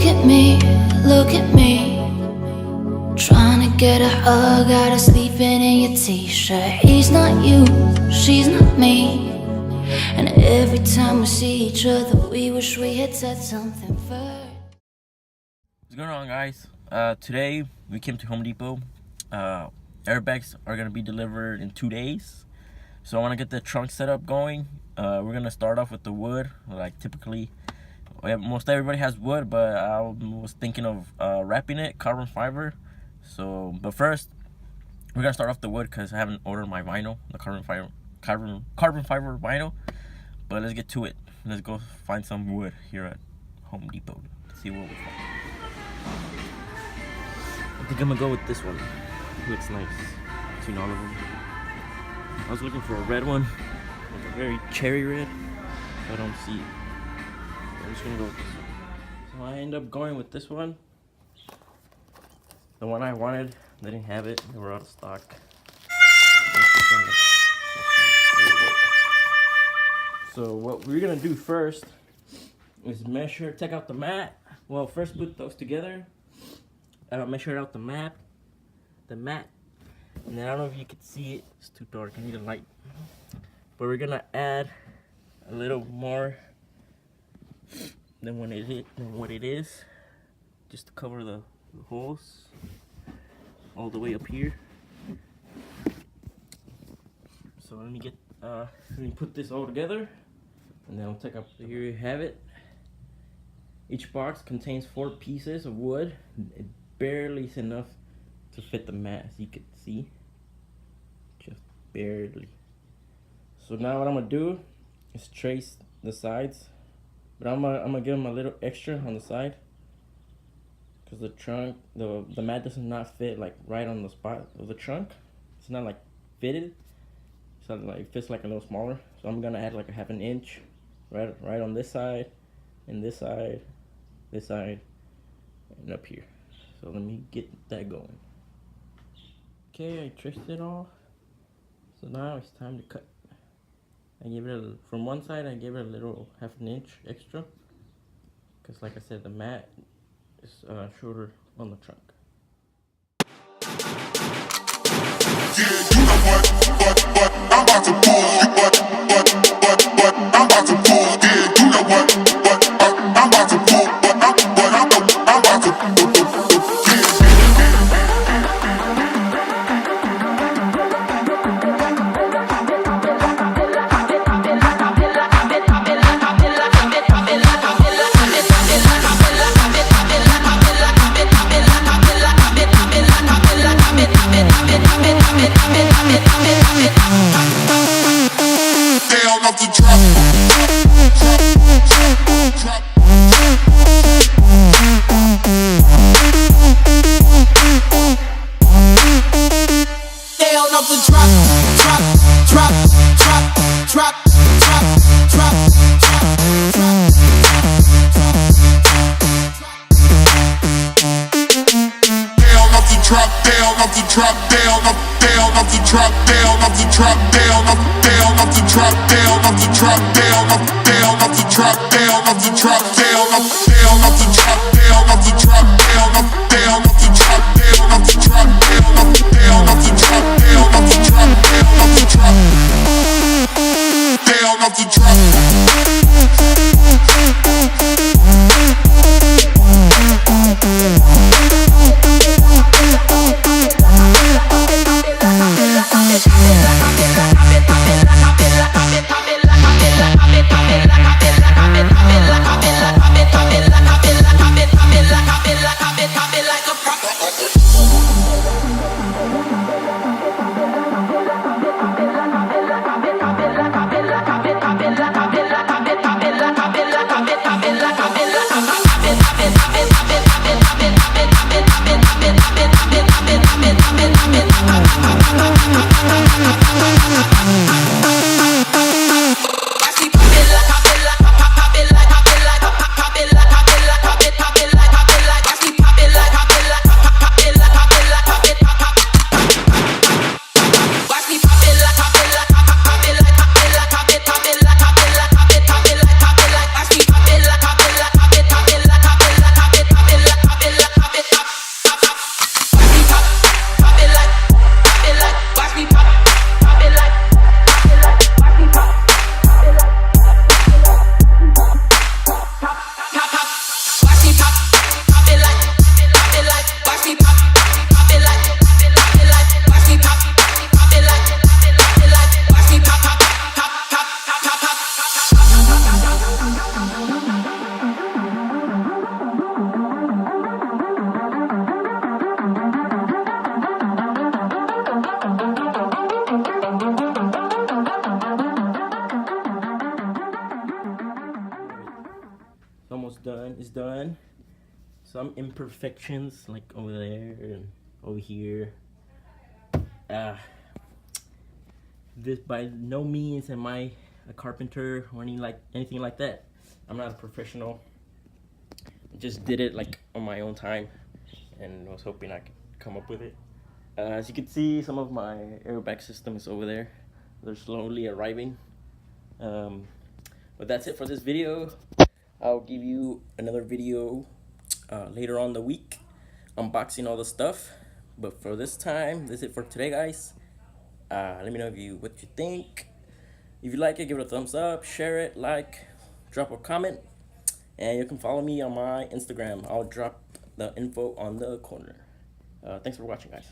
look at me, trying to get a hug out of sleeping in your t-shirt. He's not you, she's not me, and every time we see each other we wish we had said something first. What's going on, guys? Today we came to Home Depot. Airbags are gonna be delivered in 2 days, so I want to get the trunk setup going. We're gonna start off with the wood. Like typically most everybody has wood, but I was thinking of wrapping it carbon fiber. But first we're gonna start off the wood because I haven't ordered my vinyl, the carbon fiber vinyl. But let's get to it. Let's go find some wood here at Home Depot. See what we find. I think I'm gonna go with this one. It looks nice between all of them. I was looking for a red one, like a very cherry red, but I don't see it. I'm just gonna go with this one. So I end up going with this one. The one I wanted, they didn't have it. They were out of stock. So what we're gonna do first is measure, take out the mat. Well, first put those together. Measure out the mat, and then I don't know if you can see it. It's too dark. I need a light. But we're gonna add a little more than what it is, just to cover the holes all the way up here. So let me put this all together, and then I'll take up. So here you have it. Each box contains 4 pieces of wood. It barely is enough to fit the mat, as you can see, just barely. So now what I'm gonna do is trace the sides, but I'm gonna give them a little extra on the side because the trunk, the mat does not fit like right on the spot of the trunk. It's not like fitted, so like it fits like a little smaller. So I'm gonna add like a 1/2 inch right on this side, and this side, and up here. So let me get that going. Okay, I traced it all. So now it's time to cut. I gave it from one side, I gave it a little 1/2 inch extra, because like I said, the mat is shorter on the trunk. Yeah, you know what, I'm about to pull, I'm about to pull, yeah, you know what, I'm about to pull, I'm about to pull. Drop one is done. Some imperfections like over there and over here. This by no means am I a carpenter or anything like that. I'm not a professional. I just did it like on my own time and was hoping I could come up with it. As you can see, some of my airbag system is over there. They're slowly arriving. But that's it for this video. I'll give you another video later on the week unboxing all the stuff. But for this time, that's it for today, guys. Let me know what you think. If you like it, give it a thumbs up, share it, like, drop a comment, and you can follow me on my Instagram. I'll drop the info on the corner. Thanks for watching, guys.